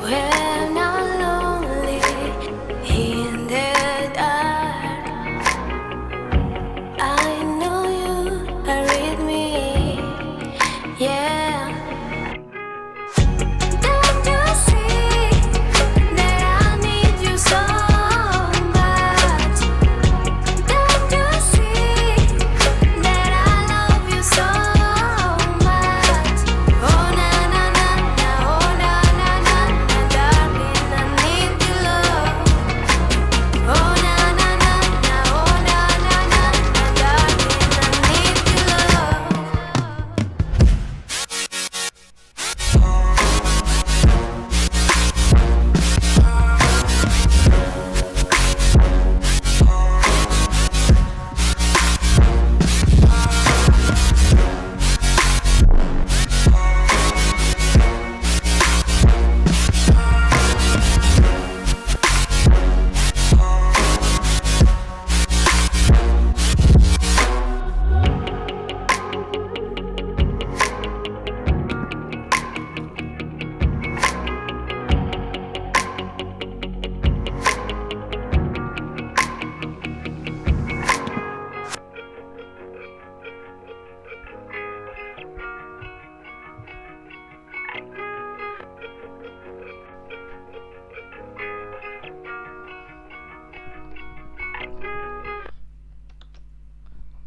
when I'm lonely in the dark. I know you are with me, yeah. Don't you see that I need you so much? Don't you see that I love you so much? Oh na na na na, oh na na na na, darling, I need your love. Oh na na na na, oh na na na na, darling, I need your love.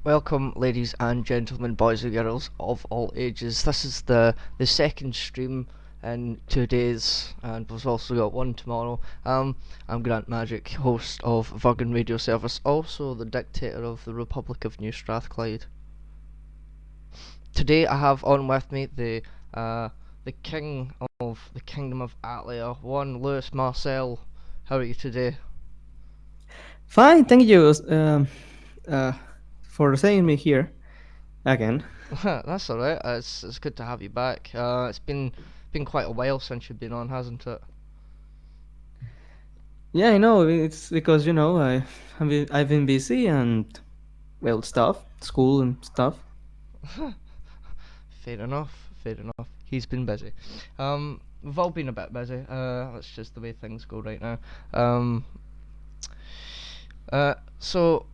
Welcome, ladies and gentlemen, boys and girls of all ages. This is the second stream in 2 days, and we've also got one tomorrow. I'm Grant Magic, host of Virgan Radio Service, also the dictator of the Republic of New Strathclyde. Today I have on with me the king of the Kingdom of Atlia, one Lewis Marcel. How are you today? Fine, thank you uh, for seeing me here again. That's alright. It's good to have you back. It's been quite a while since you've been on, hasn't it? Yeah, I know. It's because I've been busy and well stuff, school and stuff. Fair enough. Fair enough. He's been busy. We've all been a bit busy. That's just the way things go right now. So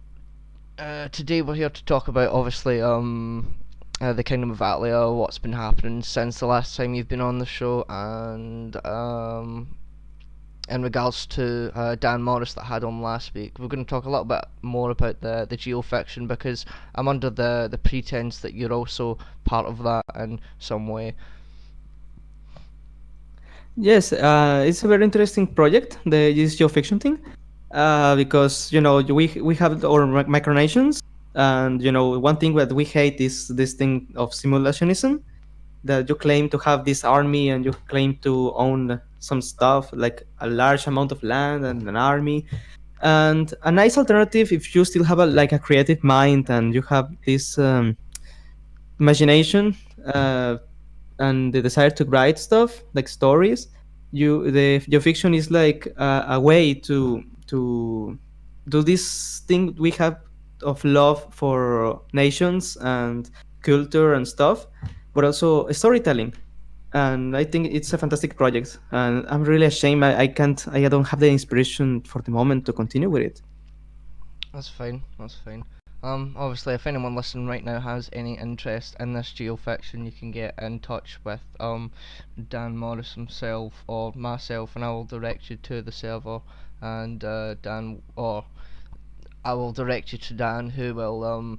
today we're here to talk about obviously the Kingdom of Atlia, what's been happening since the last time you've been on the show, and in regards to Dan Morris that I had on last week. We're going to talk a little bit more about the Geofiction, because I'm under the pretense that you're also part of that in some way. Yes, it's a very interesting project, this geofiction thing, because we have our micronations, and one thing that we hate is this thing of simulationism, that you claim to have this army and you claim to own some stuff like a large amount of land and an army. And a nice alternative, if you still have a creative mind and you have this imagination, and the desire to write stuff like stories, your fiction is like a way to do this thing we have of love for nations and culture and stuff, but also storytelling. And I think it's a fantastic project, and I'm really ashamed I don't have the inspiration for the moment to continue with it. That's fine. That's fine. Obviously, if anyone listening right now has any interest in this geofiction, you can get in touch with Dan Morris himself or myself, and I will direct you to the server. And Dan, or I will direct you to Dan, who will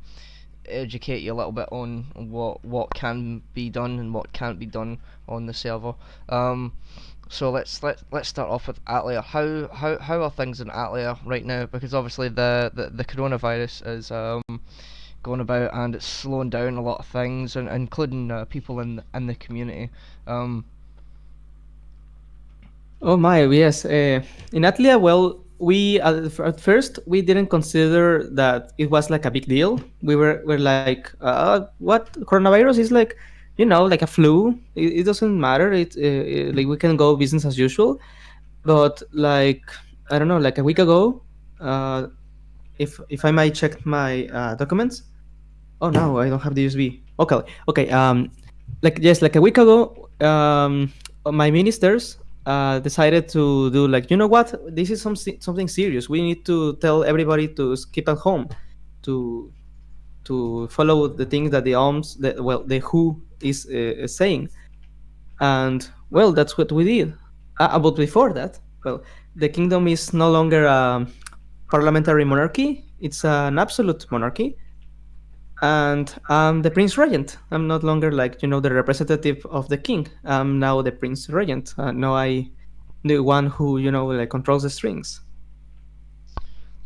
educate you a little bit on what can be done and what can't be done on the server. So let's start off with Atlia. How are things in Atlia right now? Because obviously the coronavirus is going about, and it's slowing down a lot of things, and including people in the community. Oh my, yes. In Atlia, well, we at first we didn't consider that it was like a big deal. We're like, what, coronavirus is like, like a flu. It doesn't matter. Like we can go business as usual. But like, I don't know, like a week ago, uh, if I might check my documents. Oh no, I don't have the USB. Okay, okay. Like yes, like a week ago, my ministers decided to do like, you know what, this is something serious. We need to tell everybody to keep at home, to follow the things that the alms, the WHO is saying. And well, that's what we did. But before that, well, the kingdom is no longer a parliamentary monarchy; it's an absolute monarchy. And I'm the prince regent. I'm not longer like, the representative of the king. I'm now the prince regent. Now I the one who, like, controls the strings.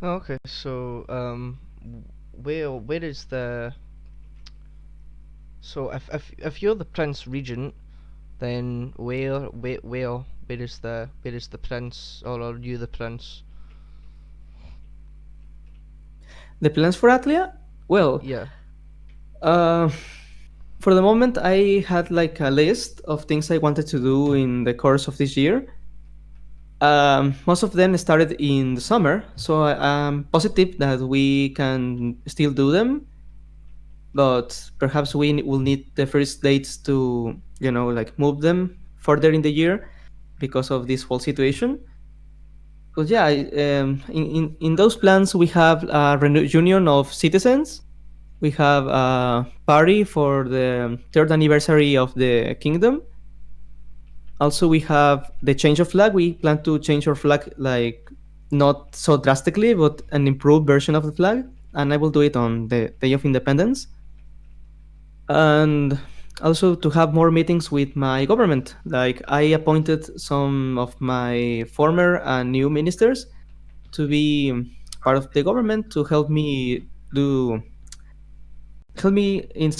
Oh, okay, so where is the so if you're the Prince Regent, then where is the prince, or are you the prince? The plans for Atlia? Well, Yeah. uh, for the moment, I had like a list of things I wanted to do in the course of this year. Most of them started in the summer, so I'm positive that we can still do them, but perhaps we will need the first dates to, like, move them further in the year because of this whole situation. But yeah, in those plans, we have a reunion of citizens. We have a party for the third anniversary of the kingdom. Also, we have the change of flag. We plan to change our flag, like, not so drastically, but an improved version of the flag. And I will do it on the Day of Independence. And also to have more meetings with my government. Like, I appointed some of my former and new ministers to be part of the government to do help me in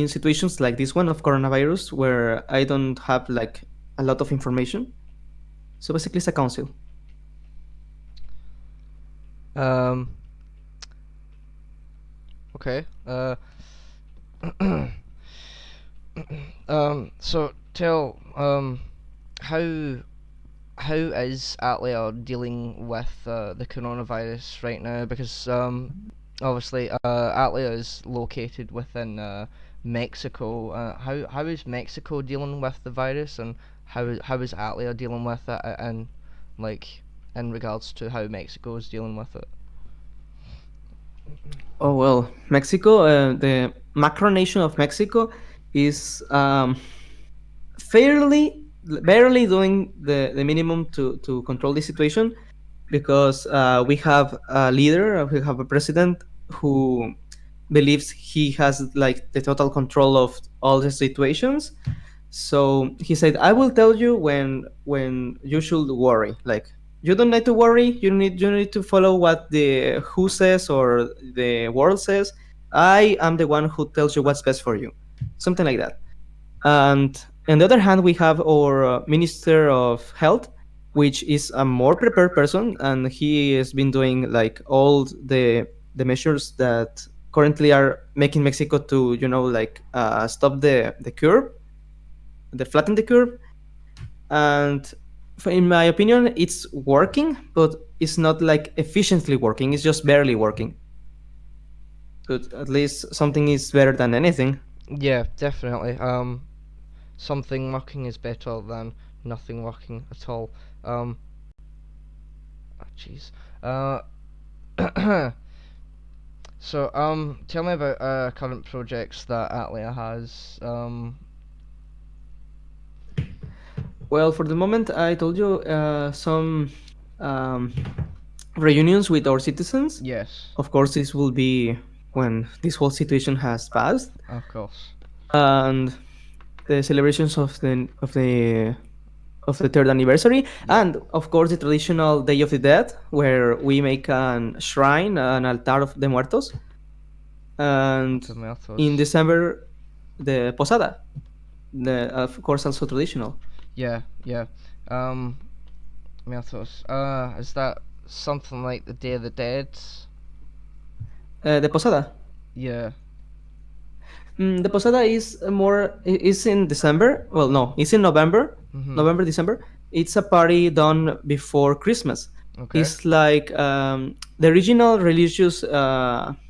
situations like this one of coronavirus where I don't have like a lot of information. So basically, it's a council. Um. Okay. So tell how is Atlia dealing with the coronavirus right now? Because obviously Atlia is located within Mexico. How is Mexico dealing with the virus, and how is Atlia dealing with it, and like in regards to how Mexico is dealing with it? Oh well, Mexico, the macro nation of Mexico, is fairly barely doing the minimum to control the situation, because we have a leader, we have a president who believes he has like the total control of all the situations. So he said, "I will tell you when you should worry. Like, you don't need to worry. You need to follow what the who says or the world says. I am the one who tells you what's best for you." Something like that. And on the other hand, we have our Minister of Health, which is a more prepared person, and he has been doing like all the measures that currently are making Mexico to, like, stop the curve, the flatten the curve. And in my opinion, it's working, but it's not like efficiently working. It's just barely working. But at least something is better than anything. Yeah, definitely. Something working is better than nothing working at all. Jeez. So, tell me about current projects that Atlia has. Well, for the moment, I told you some um, reunions with our citizens. Yes, Of course, this will be when this whole situation has passed, of course. and the celebrations of the third anniversary, Yeah, and of course the traditional Day of the Dead, where we make an shrine, an altar of the muertos, and in tomatoes. December the posada, the of course also traditional. Yeah, yeah. Um, tomatoes. Is that something like the Day of the Dead? The posada. Yeah. The posada is in December. Well, no, it's in November, Mhm. November, December. It's a party done before Christmas. Okay. It's like the original religious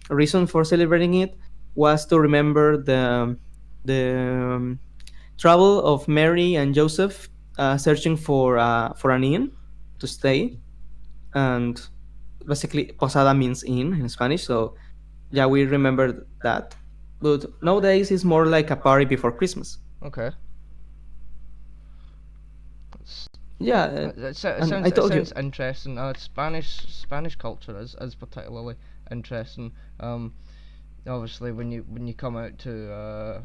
reason for celebrating it was to remember the travel of Mary and Joseph searching for an inn to stay, and basically posada means inn in Spanish. So yeah, we remember that. But nowadays it's more like a party before Christmas. Okay. It's, Yeah, it and sounds I told you. interesting. Spanish culture is particularly interesting. Um, Obviously when you come out to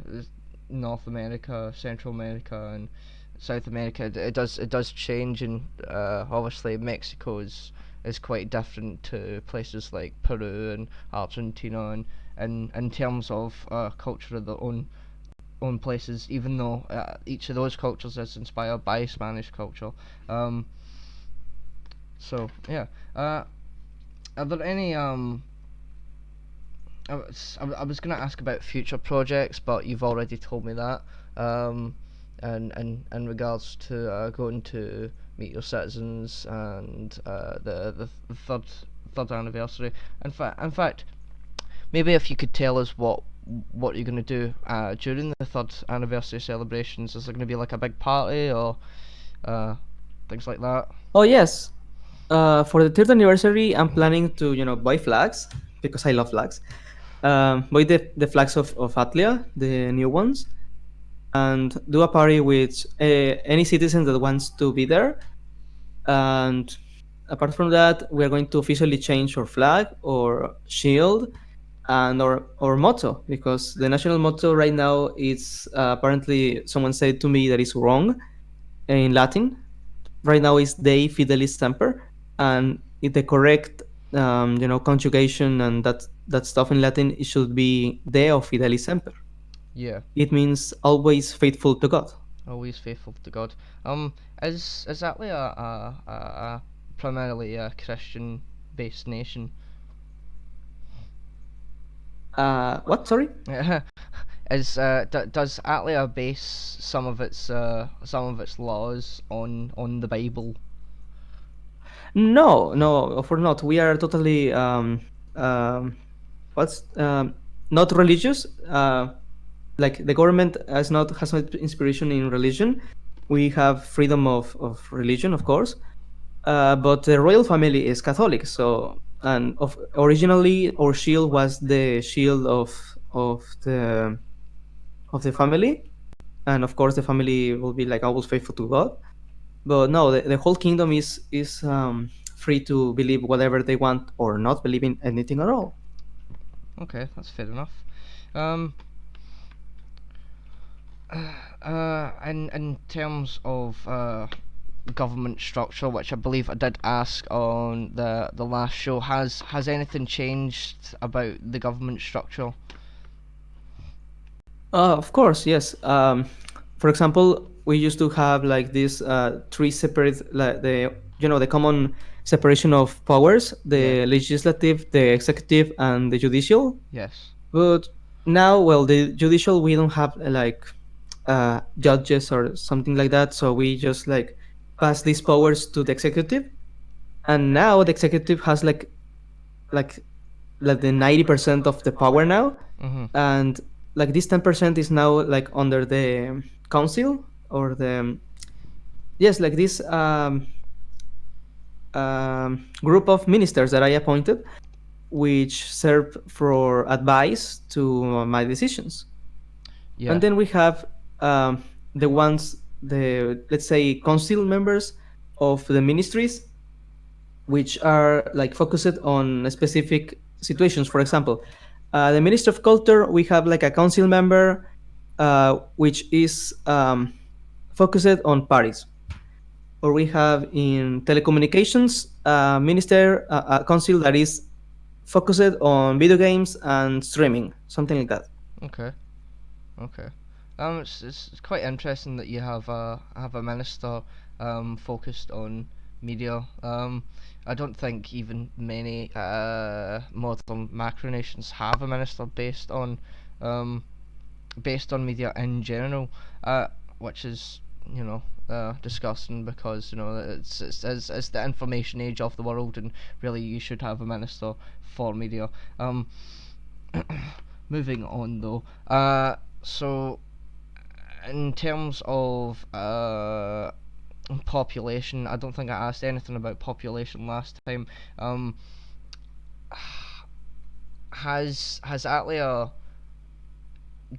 North America, Central America, and South America, it does change, and obviously Mexico is quite different to places like Peru and Argentina, and in terms of culture of their own places, even though each of those cultures is inspired by Spanish culture. Um, so yeah, are there any I was gonna ask about future projects, but you've already told me that. Um, and in regards to going to meet your citizens and the third anniversary. In fact, maybe if you could tell us what you're gonna do during the third anniversary celebrations. Is there gonna be like a big party or uh, things like that? Oh yes, for the third anniversary, I'm planning to buy flags because I love flags. Buy the flags of Atlia, the new ones, and do a party with any citizen that wants to be there. And apart from that, we are going to officially change our flag or shield and our motto, because the national motto right now is apparently someone said to me that is wrong in Latin. Right now is Dei Fidelis Semper, and the correct conjugation and that stuff in Latin, it should be Deo Fidelis Semper. Yeah. It means always faithful to God. Always faithful to God. Um, is Atlia a primarily a Christian-based nation? What? Sorry. Does Atlia base some of its laws on the Bible? No, no, for not. We are totally um, what's not religious. Like the government has not inspiration in religion. We have freedom of religion, of course, but the royal family is Catholic. So, and originally our shield was the shield of the family, and of course the family will be like always faithful to God. But no, the whole kingdom is free to believe whatever they want or not believe in anything at all. Okay, that's fair enough. Um, in terms of government structure, which I believe I did ask on the last show, has anything changed about the government structure? Of course, yes. For example, we used to have like these three separate, like the common separation of powers: Yeah. the legislative, the executive, and the judicial. Yes. But now, well, the judicial, we don't have like judges or something like that, so we just like pass these powers to the executive, and now the executive has like like the 90% of the power now, Mhm. and like this 10% is now like under the council or the yes, like this group of ministers that I appointed, which serve for advice to my decisions. Yeah. And then we have um, the let's say council members of the ministries, which are like focused on specific situations. For example, the Minister of Culture, we have like a council member which is focused on parties. Or we have in telecommunications minister, a council that is focused on video games and streaming, something like that. Okay. Okay. It's quite interesting that you have a minister focused on media. I don't think even many modern macronations have a minister um based on media in general, which is disgusting, because it's the information age of the world, and really you should have a minister for media. Moving on though, so in terms of population. I don't think I asked anything about population last time. Um, has Atlia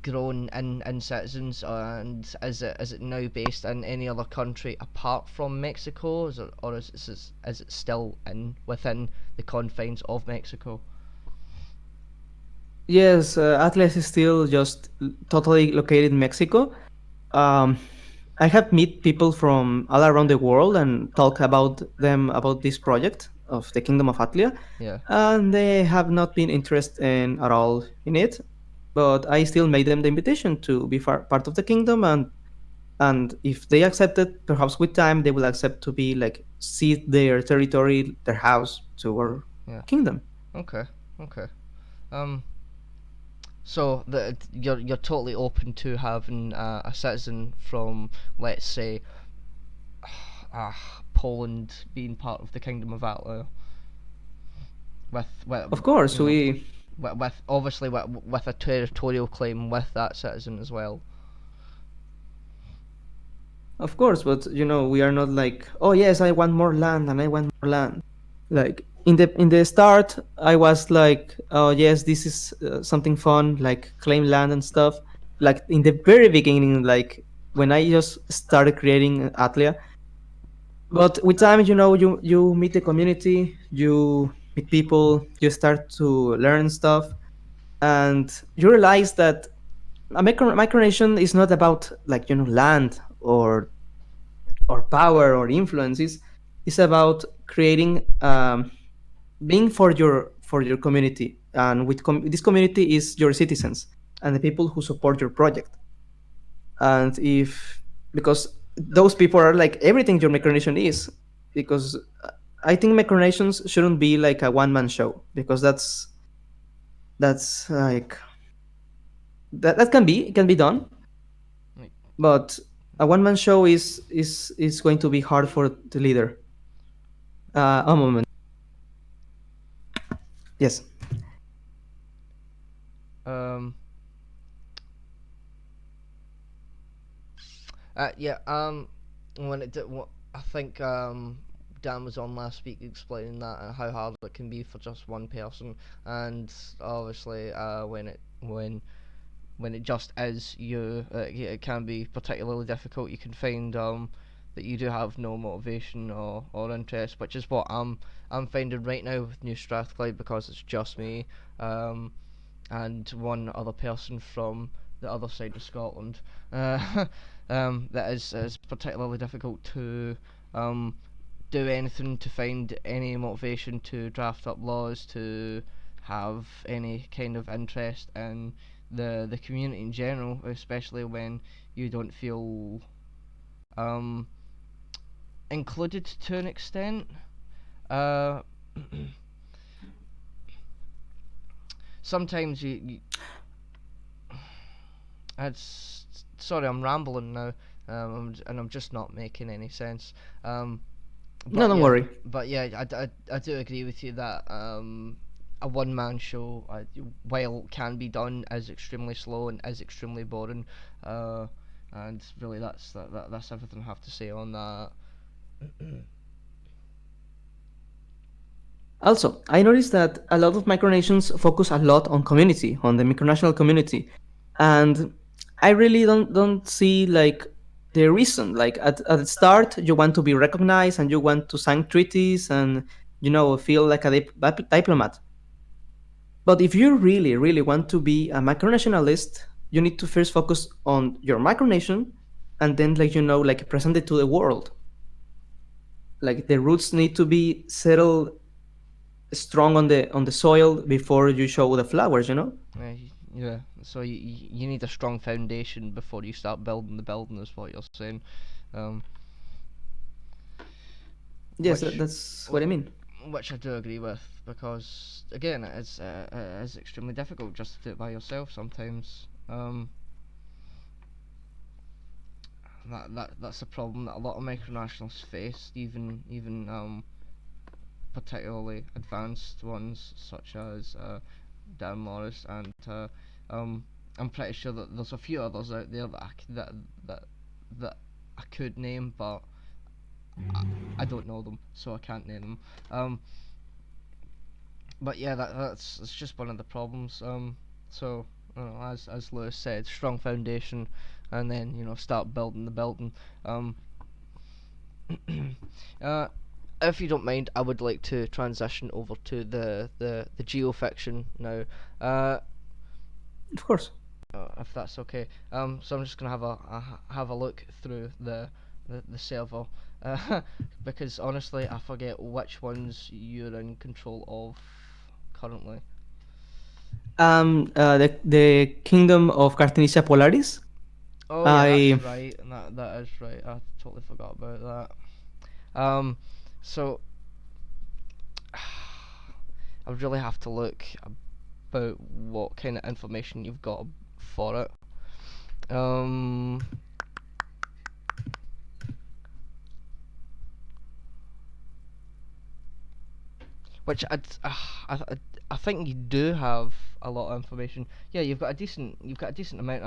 grown in citizens, and is it now based in any other country apart from Mexico, or is it still in within the confines of Mexico? Yes, Atlas is still just totally located in Mexico. Um, I have met people from all around the world and talk about them about this project of the Kingdom of Atlia, Yeah. and they have not been interested in at all in it. But I still made them the invitation to be part of the kingdom, and if they accept it, perhaps with time they will accept to be like cede their territory, their house to our Yeah. kingdom. Okay. Okay. Um. So you're totally open to having a citizen from, let's say, uh, Poland being part of the Kingdom of Atlia, with Of course, you know we with obviously with a territorial claim with that citizen as well. Of course, but we are not like, oh yes, I want more land and I want more land. Like in the start, I was like, oh yes, this is something fun, like claim land and stuff. Like in the very beginning, like when I just started creating Atlia. But with time, you meet the community, you meet people, you start to learn stuff, and you realize that a micronation is not about like land or power or influence. It's about creating being for your community, and this community is your citizens and the people who support your project. And if because those people are like everything your micronation is, because I think micronations shouldn't be like a one-man show, because that's like that can be done, Like, but a one-man show is going to be hard for the leader. A moment. Yes. um. Yeah. When it did, I think Dan was on last week explaining that and how hard it can be for just one person, and obviously when it just is you, yeah, it can be particularly difficult. You can find that you do have no motivation or interest, which is what I'm finding right now with New Strathclyde, because it's just me and one other person from the other side of Scotland. Uh, that is particularly difficult to um, do anything, to find any motivation to draft up laws, to have any kind of interest in the community in general, especially when you don't feel um, included to an extent. Uh, sometimes you it's sorry, I'm rambling now, and I'm just not making any sense. Um, No, but don't yeah, worry. I do agree with you that a one man show, while it can be done, is extremely slow and is extremely boring. Uh, and really, that's everything I have to say on that. Also, I noticed that a lot of micronations focus a lot on community, on the micronational community, and I really don't see like the reason. Like at the start, you want to be recognized and you want to sign treaties and feel like a diplomat. But if you really really want to be a micronationalist, you need to first focus on your micronation, and then like present it to the world. Like the roots need to be settled strong on the soil before you show the flowers. Yeah, so you need a strong foundation before you start building the building, is what you're saying. Um, Yes, which that's what I mean. which I do agree with, because again, it is extremely difficult just to do it by yourself sometimes. That's a problem that a lot of micronationalists face, even particularly advanced ones such as Dan Morris, and um, I'm pretty sure that there's a few others out there that that that I could name, but I don't know them, so I can't name them. But yeah, that's just one of the problems. So as Lewis said, strong foundation, and then start building the building. Um, uh, if you don't mind, I would like to transition over to the geofiction now. Uh, Of course. if that's okay. So I'm just gonna have a look through the server, uh, because honestly I forget which ones you're in control of currently. The Kingdom of Cartinicia Polaris. Oh yeah, that's I right. That is right. I totally forgot about that. So I would really have to look about what kind of information you've got for it. Um, which I think you do have a lot of information. Yeah, you've got a decent amount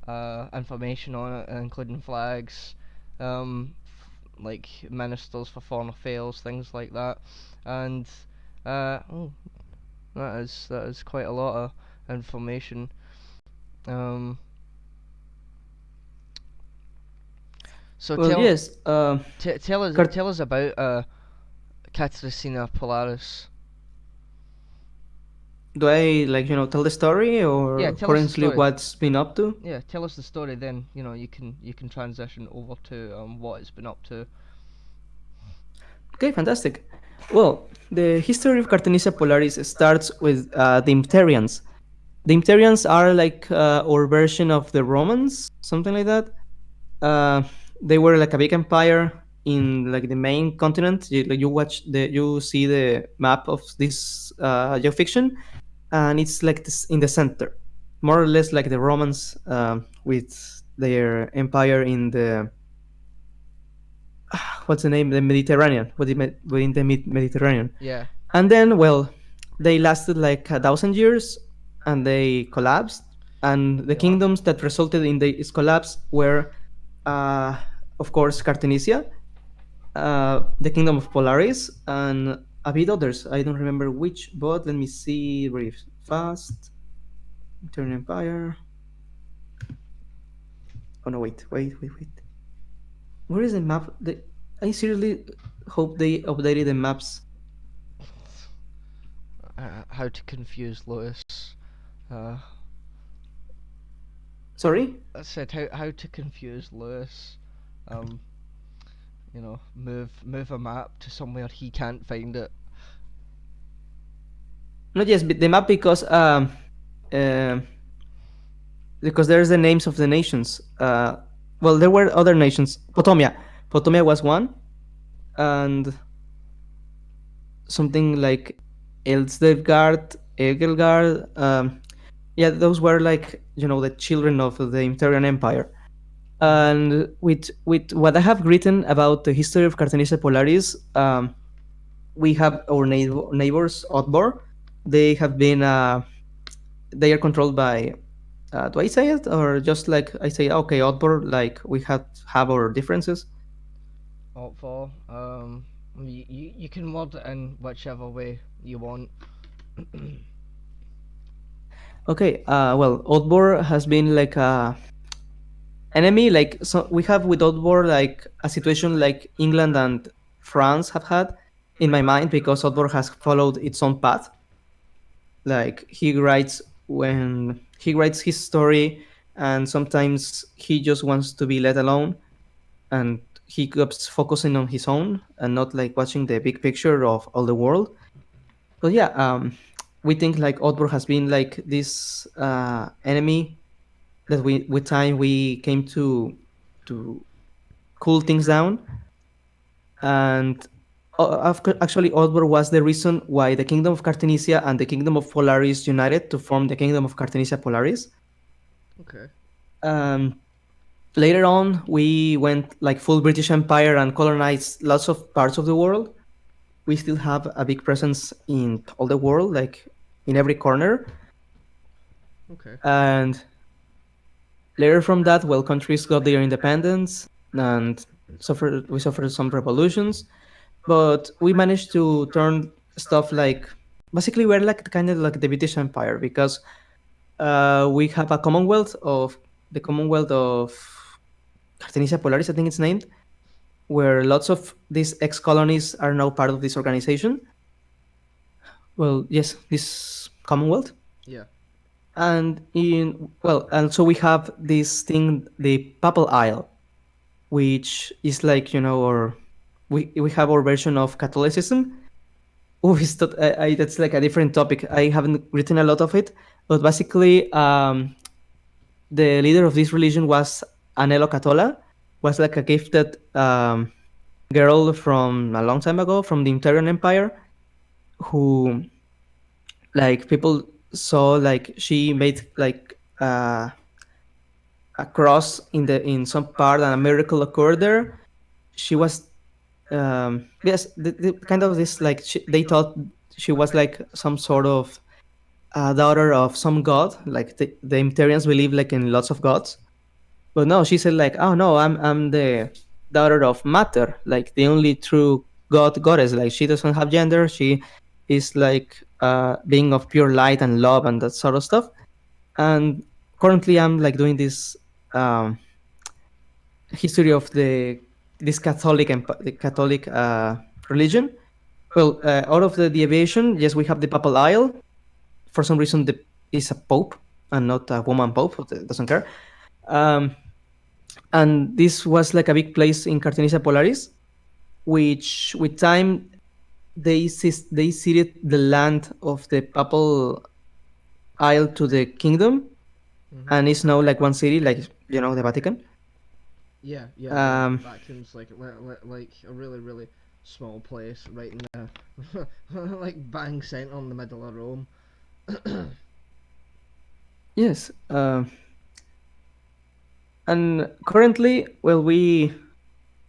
of information on it, including flags, like ministers for foreign affairs, things like that, and oh, that is quite a lot of information. Um, so well, tell yes. tell us Cart- tell us about Katarzyna Polaris. do I like tell the story Yeah, or tell us the currently story. what's been up to? Yeah, tell us the story. Then you can transition over to what it's been up to. Okay, fantastic. Well, the history of Cartenicia Polaris starts with the Imperians. The Imperians are like our version of the Romans, something like that. Uh, they were like a big empire in like the main continent. You see the map of this geofiction, and it's like this in the center, more or less like the Romans with their empire in the what's the name, the Mediterranean, within the Mediterranean. Yeah. And then, well, they lasted like 1,000 years, and they collapsed. And the Yeah. kingdoms that resulted in this collapse were, uh, of course, Cartenicia, the kingdom of Polaris, and a bit others. I don't remember which, but let me see very fast. Turn Empire. Oh no! Wait. Where is the map? I seriously hope they updated the maps. How to confuse Lotus. Uh, Sorry. I said how to confuse Lewis. Um, move a map to somewhere he can't find it. Not yes, but the map uh, because there's the names of the nations. Well, there were other nations. Potomia was one, and something like Elsdevgard, Egelgard. Yeah, those were like the children of the Imperial Empire. And with what I have written about the history of Cartenicia Polaris, we have our neighbors Otbor. They have been they are controlled by. Do I say it or just like I say? Okay, Otbor. Like we have our differences. Alt for you can word it in whichever way you want. Okay. Well, Otbor has been like a enemy. Like so, we have with Otbor like a situation like England and France have had in my mind because Otbor has followed its own path. Like he writes his story, and sometimes he just wants to be let alone, and he keeps focusing on his own and not like watching the big picture of all the world. But yeah, we think like Otbor has been like this enemy that we with time we came to cool things down. And actually Otbor was the reason why the kingdom of Cartenicia and the kingdom of Polaris united to form the kingdom of Cartenicia Polaris. Okay. um, Later on we went like full British Empire and colonized lots of parts of the world. We still have a big presence in all the world, like in every corner. Okay. And later from that, well, countries got their independence, and suffered some revolutions, but we managed to turn stuff like basically we're like kind of like the British Empire because we have a Commonwealth of the Commonwealth of Cartenicia Polaris, I think it's named, where lots of these ex colonies are now part of this organization. Well, yes, this Commonwealth. Yeah. And and so we have this thing, the Papal Isle, which is like, or we have our version of Catholicism. Oh, that's like a different topic. I haven't written a lot of it, but basically, the leader of this religion was Anelo Catola, was like a gifted girl from a long time ago from the Imperial Empire, who like people saw like she made like a cross in some part and a miracle occurred there. She was yes, kind of this like they thought she was like some sort of daughter of some god, like the Imperians believe like in lots of gods. But no, she said like, oh no, I'm the daughter of Mater, like the only true goddess. Like she doesn't have gender. She is like being of pure light and love and that sort of stuff. And currently, I'm like doing this um, history of this the Catholic religion. Well, out of the deviation, yes, we have the Papal Isle. For some reason, the is a pope and not a woman pope. But it doesn't care. Um, and this was like a big place in Cartenicia Polaris, which with time they ceded the land of the Papal Isle to the kingdom, Mhm. and it's now like one city, like the Vatican. Yeah, yeah. The Um, Vatican's like a really really small place right in the like bang centre in the middle of Rome. yes, and currently, well, we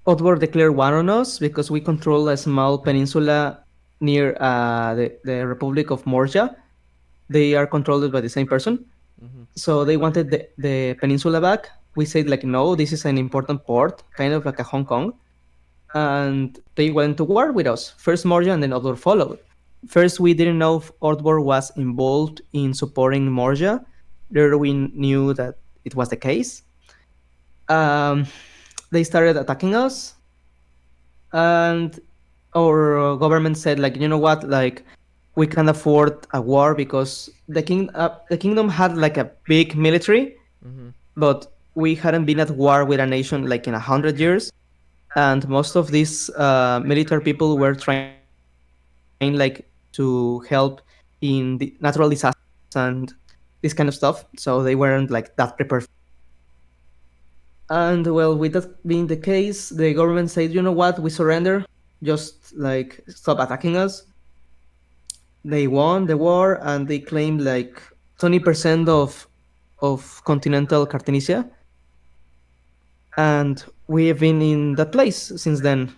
Otwar declared war on us because we control a small peninsula near the Republic of Morja. They are controlled by the same person. Mhm. So they wanted the peninsula back. We said like, no, this is an important port, kind of like a Hong Kong. And they went to war with us. First Morja and then Otwar followed. First, we didn't know if Otwar was involved in supporting Morja. Later, we knew that it was the case. Um, they started attacking us, and our government said like, you know what, like we can afford a war because the kingdom had like a big military, Mhm. but we hadn't been at war with a nation like in 100 years, and most of these military people were trained like to help in the natural disasters and this kind of stuff, so they weren't like that prepared for war. And well, with that being the case, the government said, you know what, we surrender, just like stop attacking us. They won the war and they claimed like 20% of continental Cartenicia, and we have been in that place since then.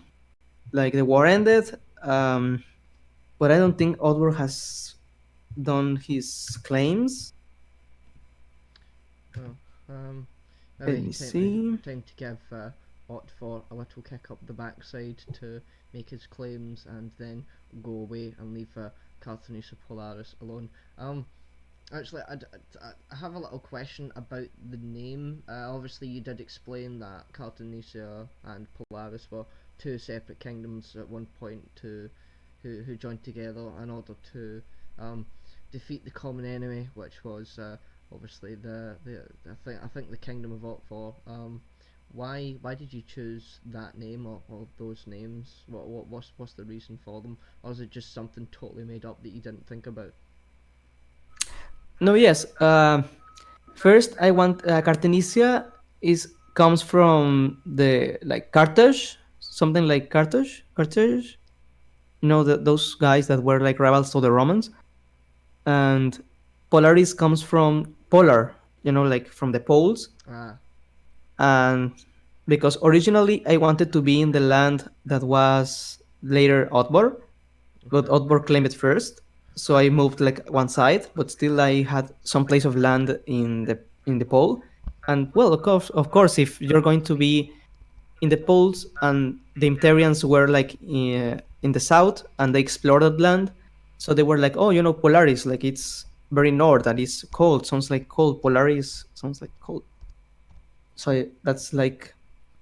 Like the war ended, but I don't think Otwar has done his claims. Well, Let maybe me see. time to give Ott for a little kick up the backside to make his claims and then go away and leave Carthanesia Polaris alone. Actually, I have a little question about the name. Obviously, you did explain that Carthanesia and Polaris were two separate kingdoms at one point who joined together in order to um, defeat the common enemy, which was obviously the I think the kingdom of Otfor. Why did you choose that name or those names? What's the reason for them, or is it just something totally made up that you didn't think about? No, yes. First, I want Cartenicia is comes from the like Carthage, something like Carthage. Those guys that were like rivals to the Romans, and Polaris comes from polar. Like from the poles, Ah, and because originally I wanted to be in the land that was later Otbor, but okay. Otbor claimed it first. So I moved like one side, but still I had some place of land in the pole. And well, of course, if you're going to be in the poles, and the Imperians were like in the south, and they explored that land. So they were like, oh, Polaris, like it's very north and it's cold. Sounds like cold. Polaris sounds like cold. So that's like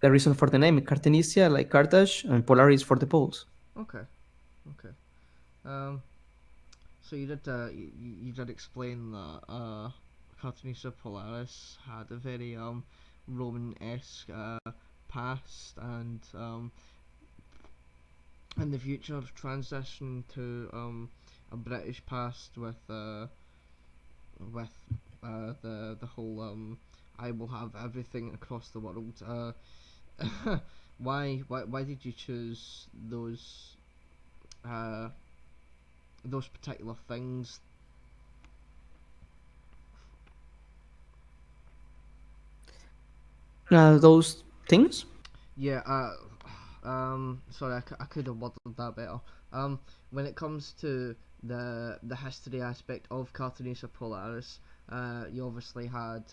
the reason for the name. Cartenicia, like Carthage, and Polaris for the poles. Okay, okay. Um, so you did explain that Cartonisa Polaris had a very Roman-esque past, and in the future transition to a British past with the whole I will have everything across the world. Why did you choose uh, those particular things? Those things. Yeah. Sorry, I could have worded that better. When it comes to the history aspect of Cartoonisa Polaris, you obviously had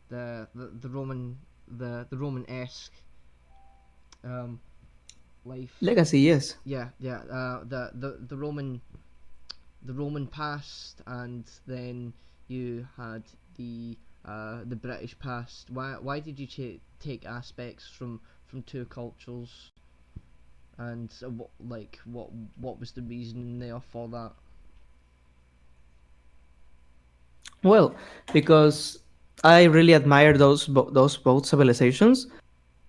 the Roman the Roman esque um life. Legacy, yes. Yeah, yeah. The Roman past, and then you had the British past. Why did you take aspects from two cultures, and what was the reason there for that? Well, because I really admire those both civilizations.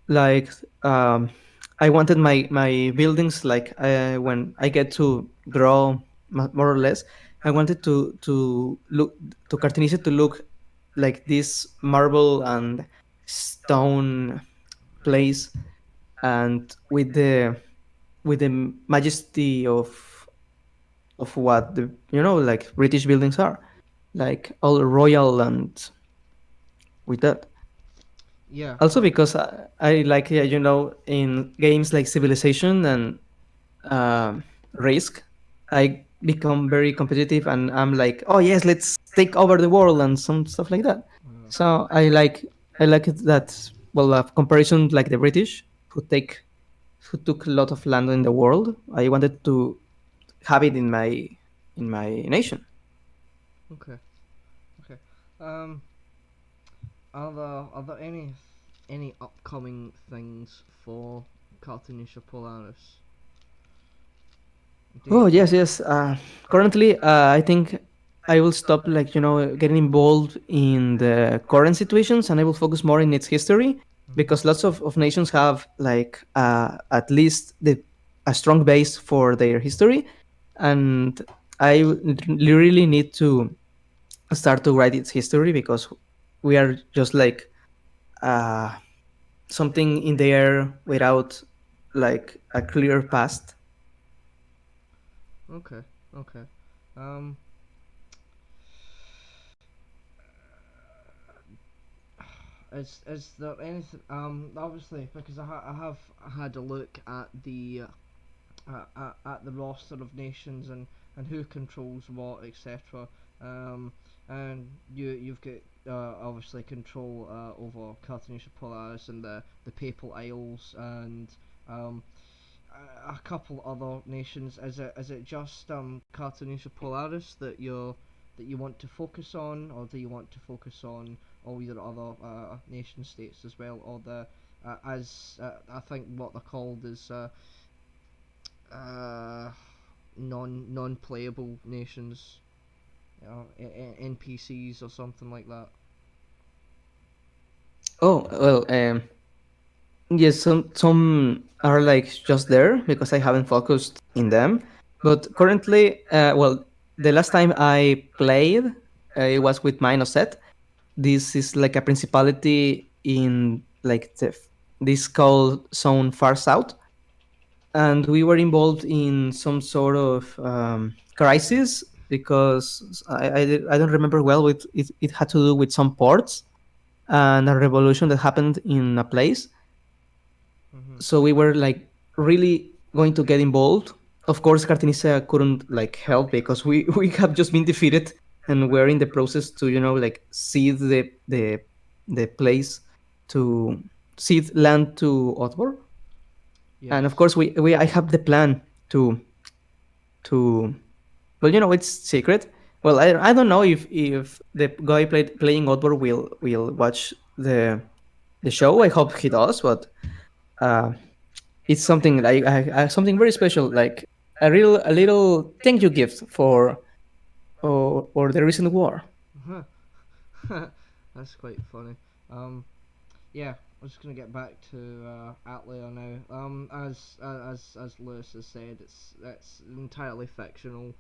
Like, um, I wanted my buildings, like, when I get to grow more or less, I wanted to look to Cartenice to look like this marble and stone place, and with the majesty of what the like British buildings are, like all royal and with that. Yeah. Also because I like, yeah, in games like Civilization and Risk, I become very competitive, and I'm like, oh yes, let's take over the world and some stuff like that. So I like it that, well, comparison like the British who took a lot of land in the world. I wanted to have it in my nation. Okay. Okay. Um. Are there any upcoming things for Cartoonista Polaris? Do Oh you, yes, yes. Currently, I think I will stop, like, getting involved in the current situations, and I will focus more in its history, because lots of nations have like at least a strong base for their history, and really need to start to write its history, because we are just like uh, something in the air without like a clear past. okay. Okay. Um. Is there anything? Obviously, because I have had a look at at the roster of nations, and who controls what, etc. Um, and you've got obviously control over Cartagena Polaris and the Papal Isles, and um, a couple other nations. Is it just Cartagena Polaris that you want to focus on, or do you want to focus on all your other nation states as well, or the as I think what they're called is uh, non playable nations, NPCs or something like that. Oh well, yes, some are like just there because I haven't focused in them. But currently, well, the last time I played, it was with Set. This is like a principality in like this called Zone Far South, and we were involved in some sort of crisis, because I don't remember well. It had to do with some ports and a revolution that happened in a place. Mhm. So we were like really going to get involved. Of course, Cartinisa couldn't like help, because we we have just been defeated, and we're in the process to like seize the place to seed land to Otbor. And of Yes. course, we I have the plan to to well, it's secret. Well, I don't know if the guy playing Otbor will watch the show. I hope he does, but uh, it's something like something very special, like a little thank you gift for the recent war. That's quite funny. Um, yeah, I'm just gonna get back to Atlia now. As Lewis has said, it's entirely fictional.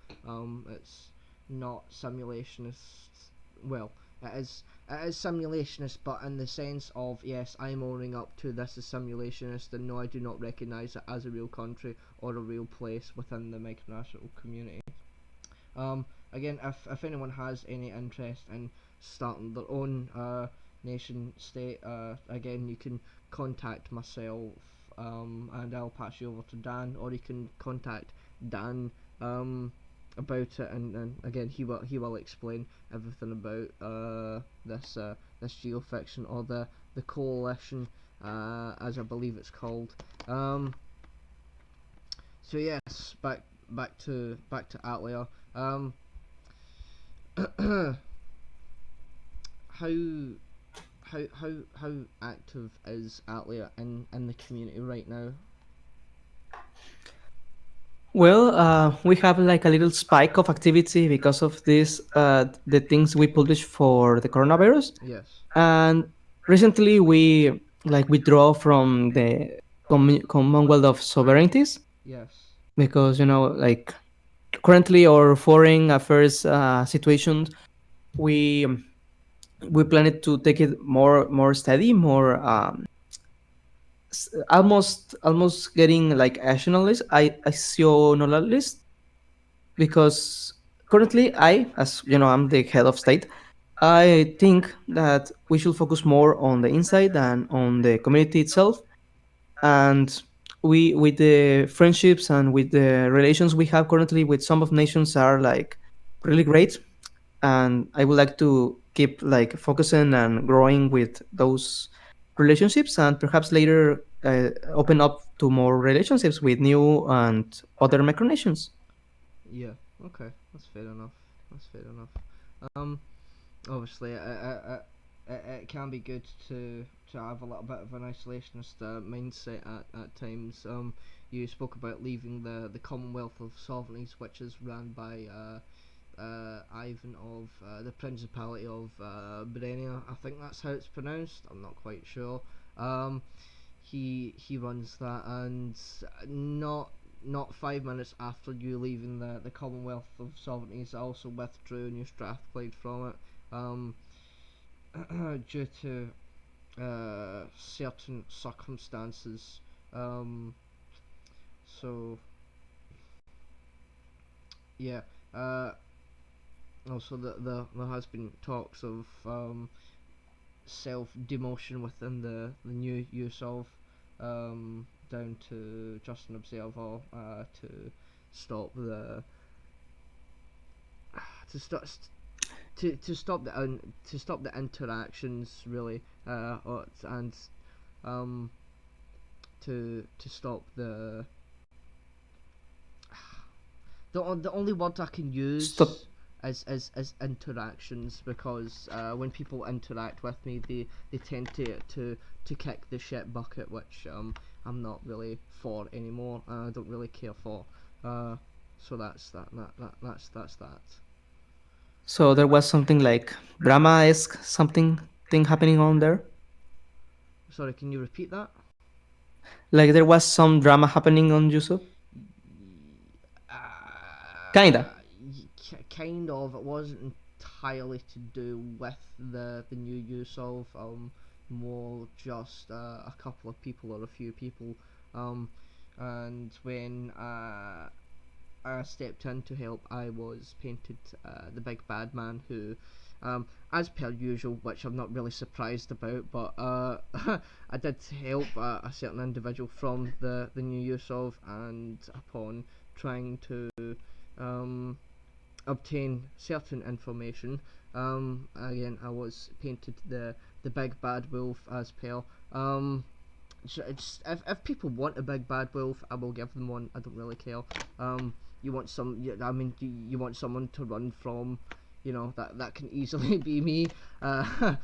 It's not simulationist. Well, it is simulationist, but in the sense of yes, I'm owning up to this is simulationist, and no, I do not recognise it as a real country or a real place within the micronational community. Again, if anyone has any interest in starting their own nation state, again, you can contact myself, and I'll pass you over to Dan, or you can contact Dan about it, and again, he will explain everything about this geofiction, or the coalition, as I believe it's called. So yes, back to Atlia. how how active is Atlia in the community right now? Well, we have like a little spike of activity because of this, the things we publish for the coronavirus. Yes. And recently we like withdraw from the Commonwealth of Sovereignties Yes. because like currently our foreign affairs situation, we we planning to take it more steady, more almost getting like nationalist, nationalist, because currently as I'm the head of state. I think that we should focus more on the inside than on the community itself. And we, with the friendships and with the relations we have currently with some of nations, are like really great. And I would like to keep like focusing and growing with those relationships, and perhaps later open up to more relationships with new and other micronations. Yeah. Okay. That's fair enough. That's fair enough. Um. Obviously, it can be good to have a little bit of an isolationist mindset at times. You spoke about leaving the Commonwealth of Sovereignties, which is run by Ivan of the Principality of Brenia. I think that's how it's pronounced. I'm not quite sure. Um, he runs that, and not 5 minutes after you leaving the Commonwealth of Sovereignties, I also withdrew New Strathclyde from it. Um, due to certain circumstances. Um, so yeah. Uh, Also, there has been talks of self demotion within the new use of, down to just an observer, to stop the to stop to stop the interactions, really, and um to stop the only word I can Stop. use is interactions, because when people interact with me, they tend to kick the shit bucket, which I'm not really for anymore. I don't really care for. Uh, so that's that. So there was something like drama-esque something thing happening on there. Sorry, can you repeat that? Like there was some drama happening on Yusuf. Kinda. Kind of. It wasn't entirely to do with the new use of, more just a couple of people or a few people, um, and when I stepped in to help, I was painted the big bad man, who, as per usual, which I'm not really surprised about, but I did help a certain individual from the new use of, and upon trying to um, obtain certain information, again, I was painted the big bad wolf, as per. Um, if people want a big bad wolf, I will give them one. I don't really care. You want some? I mean, you want someone to run from. That can easily be me. Well,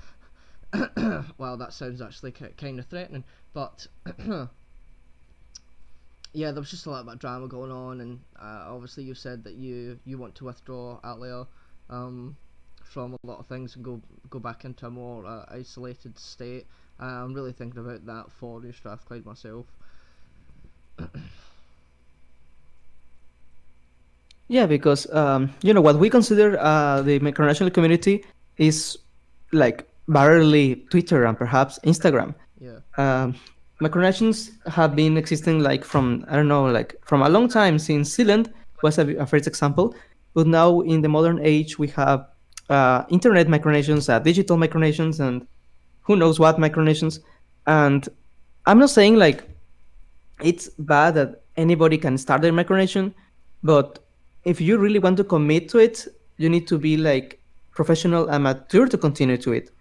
that sounds actually kind of threatening, but yeah, there was just a lot of drama going on, and obviously you said that you want to withdraw Atlia from a lot of things and go back into a more isolated state. I'm really thinking about that for New Strathclyde myself. Yeah, because what we consider the micronational community is like barely Twitter and perhaps Instagram. Yeah, Um, Micronations have been existing like from, I don't know, like from a long time, since Sealand was a first example. But now in the modern age, we have internet micronations, digital micronations, and who knows what micronations. And I'm not saying like it's bad that anybody can start their micronation, but if you really want to commit to it, you need to be like professional and mature to continue to it.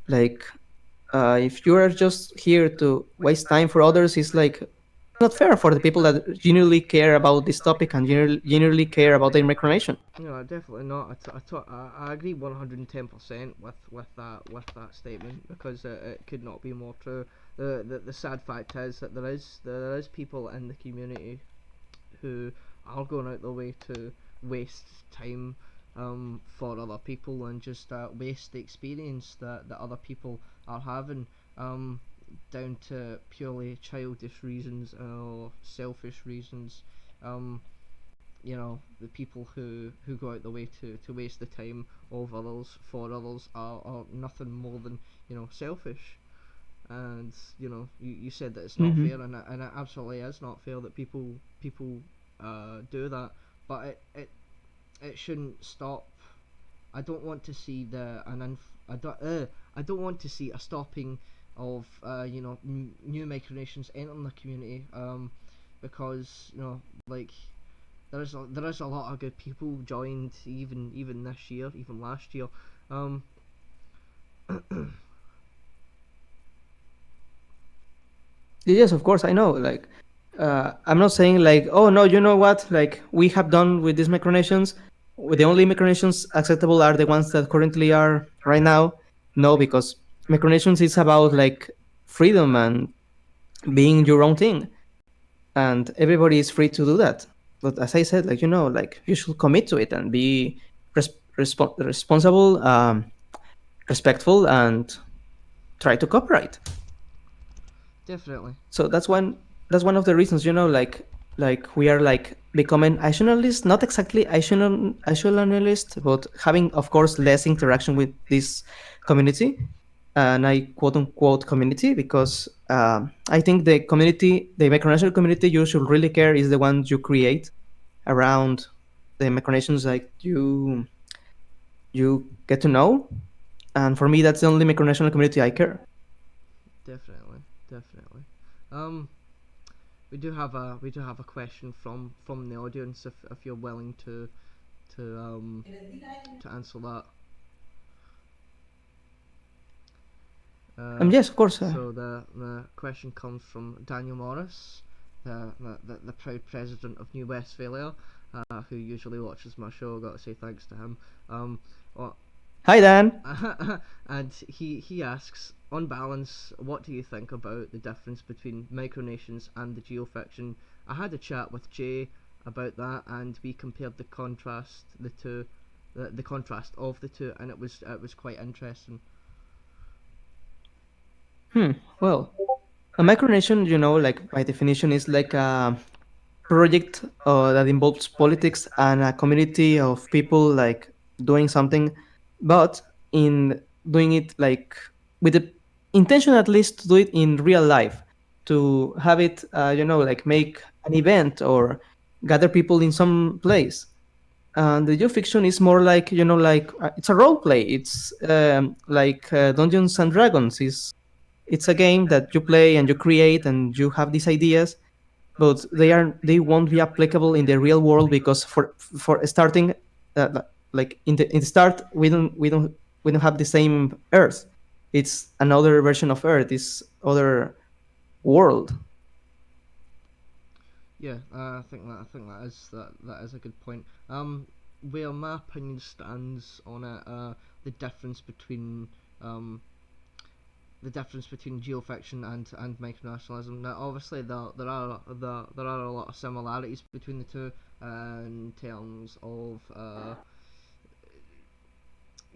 Like if you are just here to waste time for others, it's like not fair for the people that genuinely care about this topic and genuinely care about their micronation. no, definitely not. I agree 110% with that statement, because it could not be more true. The sad fact is that there is people in the community who are going out their way to waste time for other people, and just waste the experience that other people are having, down to purely childish reasons or selfish reasons. Um, the people who go out the way to waste the time of others for others are nothing more than selfish. And you said that it's not Hmm. fair, and it absolutely is not fair that people do that. But it shouldn't stop. I don't want to see I don't want to see a stopping of new micronations entering the community, because like there is a lot of good people joined, even this year, even last year. Um, Yes, of course, I know. Like, I'm not saying like, oh no, you know what? Like, we have done with these micronations. The only micronations acceptable are the ones that currently are right now. No, because micronations is about like freedom and being your own thing, and everybody is free to do that. But as I said, like like you should commit to it and be responsible, respectful, and try to cooperate. Definitely. So that's one of the reasons, like we are like becoming isolationist, not exactly isolationist, but having, of course, less interaction with this community, and I quote unquote community, because I think the micronational community you should really care is the one you create around the micronations, like you get to know. And for me, that's the only micronational community I care. Definitely. Definitely. Um, we do have a question from the audience, if you're willing to um to answer that. Yes, of course. So the question comes from Daniel Morris, the proud president of New Westphalia, who usually watches my show. Got to say thanks to him. Well, Hi, Dan. and he asks, on balance, what do you think about the difference between micronations and the geofiction? I had a chat with Jay about that, and we compared the contrast of the two, and it was quite interesting. Well, a micronation, like by definition, is like a project that involves politics and a community of people like doing something, but in doing it like with the intention at least to do it in real life, to have it, like make an event or gather people in some place. And the geofiction is more like, like it's a role play. It's like Dungeons and Dragons. It's a game that you play and you create and you have these ideas, but they won't be applicable in the real world, because for starting, like in the start, we don't have the same Earth. It's another version of Earth. It's other world. Yeah, I think that is a good point. Where my opinion stands on it, the difference between um the difference between geofiction and micronationalism. Now, obviously, there are a lot of similarities between the two in terms of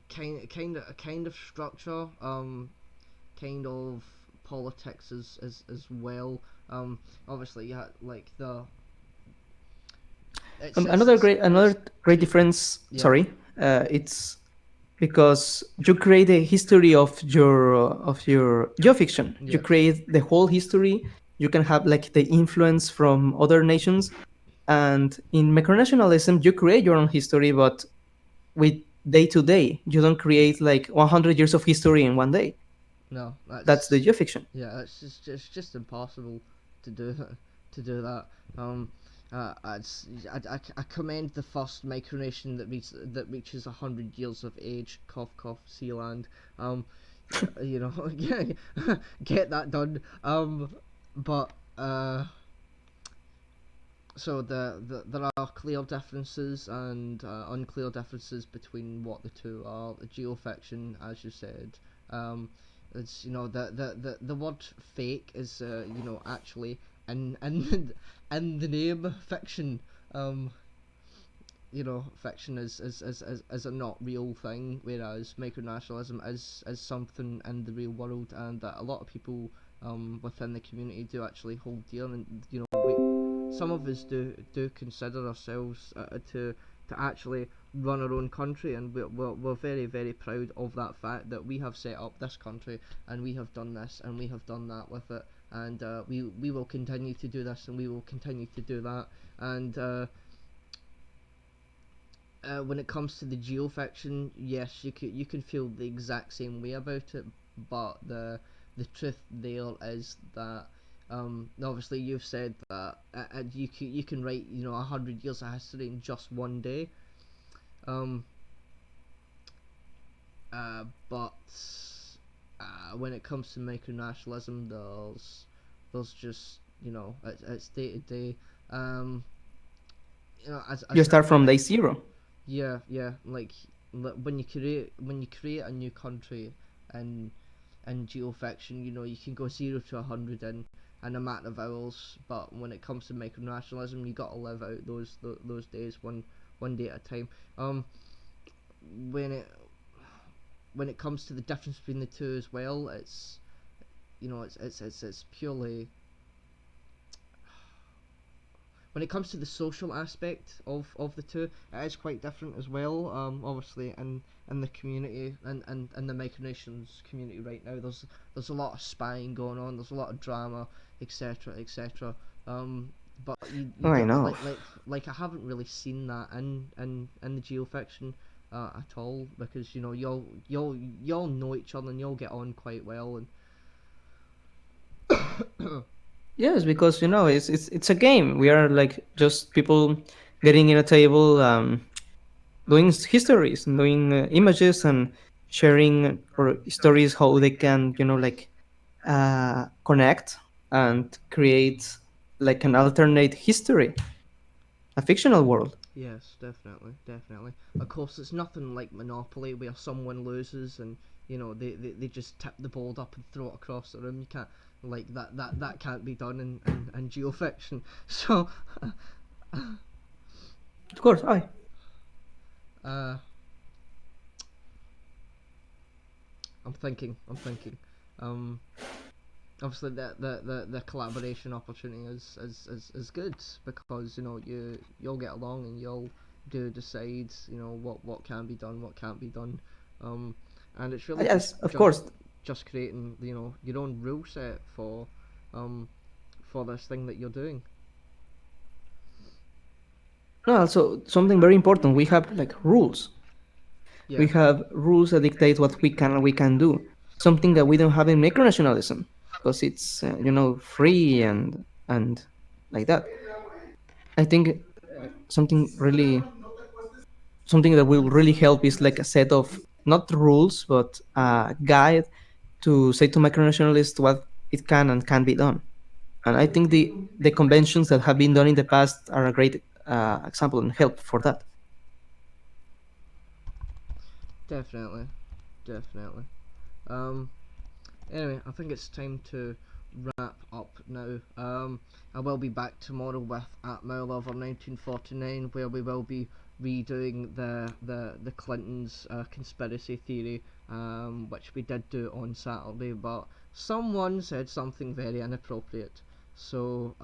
kind of structure, kind of politics as well. Obviously, yeah, like the it's Another great excuse me, difference. yeah, Sorry, it's because you create a history of your geofiction. You yes, create the whole history. You can have like the influence from other nations, and in micronationalism, you create your own history, but with day to day. You don't create like 100 years of history in one day. no, That's the that's geofiction. yeah, it's just impossible to do to do that. Um, I commend the first micronation that reaches 100 years of age. Cough cough, Sealand. Um, you know, yeah, get that done. But so there are clear differences and unclear differences between what the two are. The geofiction, as you said, um, it's the word fake is actually in the name fiction. Um, Fiction is a not real thing, whereas micronationalism is something in the real world, and that a lot of people within the community do actually hold dear, and some of us do consider ourselves to actually run our own country, and we're very very proud of that fact that we have set up this country and we have done this and we have done that with it, and we will continue to do this and we will continue to do that, and when it comes to the geofiction, yes, you can feel the exact same way about it, but the truth there is that obviously you've said that you can write 100 years of history in just one day, um, but when it comes to micronationalism, there's just it's day to day. Um, You as start from day zero. Yeah, yeah. Like when you create a new country in geofiction, you can go 0 to 100 in a matter of hours. But when it comes to micronationalism, you got to live out those days one day at a time. When it when it comes to the difference between the two as well, it's purely when it comes to the social aspect of the two, it is quite different as well. Obviously, in the community and the micronations community right now, there's a lot of spying going on. There's a lot of drama, etc., etc. But you Oh, I don't know. like I haven't really seen that in the geofiction at all, because you'll know each other and you'll get on quite well, and Yes, because it's a game. We are like just people getting in a table, doing histories, and doing images, and sharing or stories how they can like connect and create like an alternate history, a fictional world. yes, definitely, definitely. Of course, it's nothing like Monopoly where someone loses and they just tip the board up and throw it across the room. You can't like that can't be done in geofiction. So, Of course, I. uh, I'm thinking. Um, Obviously, the collaboration opportunity is good, because you'll get along and you'll do decide what can be done, what can't be done, um, and it's really Yes, of course. just creating your own rule set um for this thing that you're doing. No, also something very important. We have like rules. We Yes, have rules that dictate what we can do. Something that we don't have in micronationalism because it's free and like that. I think something that will really help is like a set of not rules but a guide to say to micronationalists what it can and can be done. And I think the conventions that have been done in the past are a great example and help for that. Definitely, definitely. Um, Anyway, I think it's time to wrap up now. I will be back tomorrow with At Mile Over 1949, where we will be redoing the Clintons conspiracy theory, which we did do on Saturday, but someone said something very inappropriate. So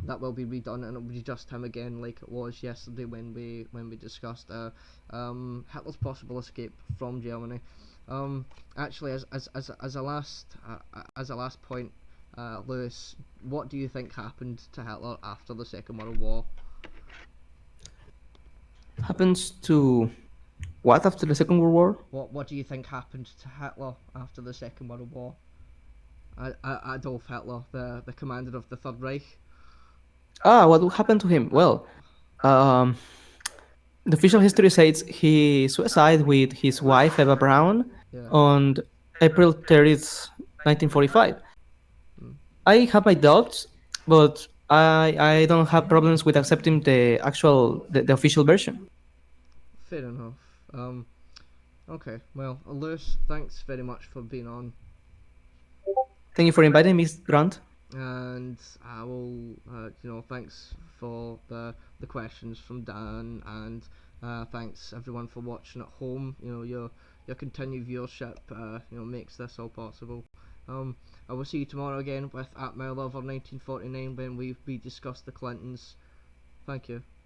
that will be redone, and it will be just him again, like it was yesterday when we discussed Hitler's possible escape from Germany. Um, Actually, as a last point, Lewis, what do you think happened to Hitler after the Second World War? Happens to what after the Second World War? What do you think happened to Hitler after the Second World War? Adolf Hitler, the commander of the Third Reich. What happened to him? Well, um, the official history says he suicided with his wife Eva Braun Yeah. on April 30th, 1945. Mm. I have my doubts, but I don't have problems with accepting the official version. Fair enough. Okay. Well, Lewis, thanks very much for being on, Thank you for inviting me, Grant. and I will, thanks for the questions from Dan, and thanks everyone for watching at home. Your continued viewership, makes this all possible. Um, I will see you tomorrow again with At My Lover 1949 when we discuss the Clintons. Thank you.